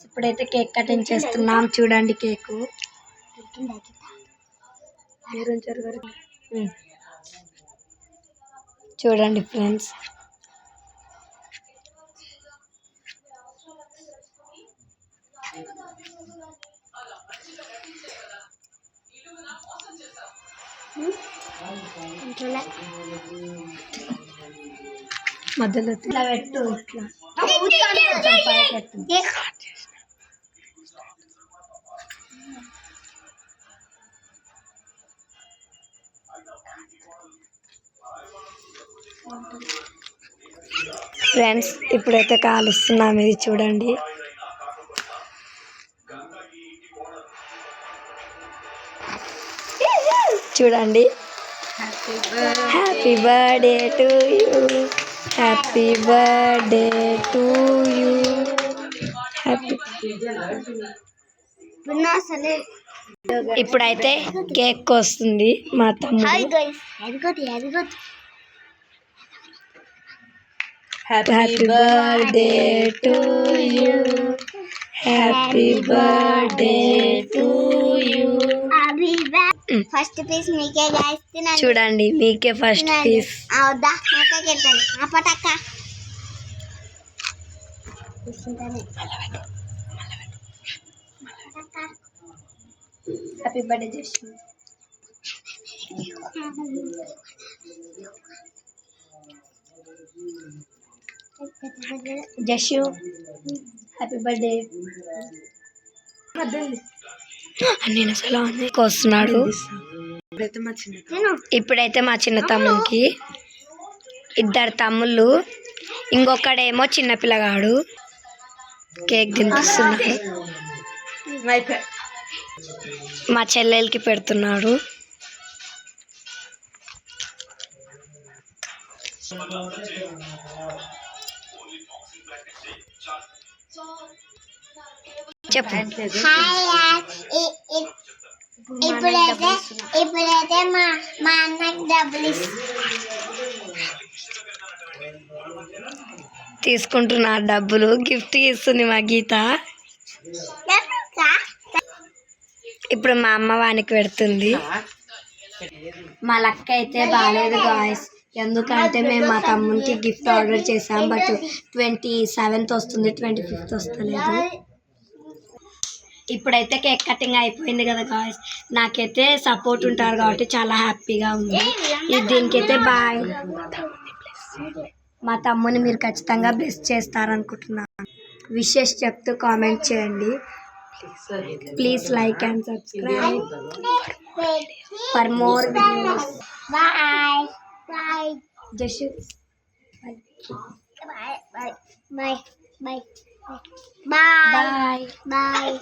ఇప్పుడైతే cake cutting చేస్తున్నాం. చూడండి కేకు చూడండి ఫ్రెండ్స్. మధ్యలో ఇట్లా పెట్టు, ఇట్లా ఫ్రెండ్స్ ఇప్పుడైతే కాలుస్తున్నాం. ఇది చూడండి. చూడండి. Happy birthday to you, happy birthday to you, happy. ఇప్పుడైతే కేక్ కోస్తుంది మా తమ్ముడు. Happy birthday to you, happy birthday to you. First piece మీకే గాయ్స్, తినండి. చూడండి మీకే ఫస్ట్ పీస్. అవుదా నాకెట్టాలి ఆ పటక్క. Happy birthday Jashu. Jashu happy birthday. నేను అసలు వస్తున్నాడు. ఇప్పుడైతే మా చిన్న తమ్మునికి ఇద్దరు తమ్ముళ్ళు, ఇంకొకడేమో చిన్న పిల్లగాడు కేక్ తినిపిస్తున్నాడు. మా చెల్లెలకి పెడుతున్నాడు. చెప్పు. ఇప్పుడైతే మా అన్నకి డబ్బులు తీసుకుంటున్నా. డబ్బులు గిఫ్ట్ ఇస్తుంది మా గీత. ఇప్పుడు మా అమ్మ వానికి పెడుతుంది. మా లక్క అయితే బాగాలేదు గాయస్, ఎందుకంటే మేము మా తమ్మునికి గిఫ్ట్ ఆర్డర్ చేసాం. బట్ 27th వస్తుంది, 25th వస్తలేదు. ఇప్పుడైతే కేక్ కటింగ్ అయిపోయింది కదా గాయస్. నాకైతే సపోర్ట్ ఉంటారు కాబట్టి చాలా హ్యాపీగా ఉంది. దీనికైతే బాయ్. మా తమ్ముని మీరు ఖచ్చితంగా బ్లెస్ చేస్తారనుకుంటున్నాను. విషెస్ చెప్తూ కామెంట్ చేయండి. Please like and subscribe for more videos. Bye bye Jashu bye bye bye bye bye bye.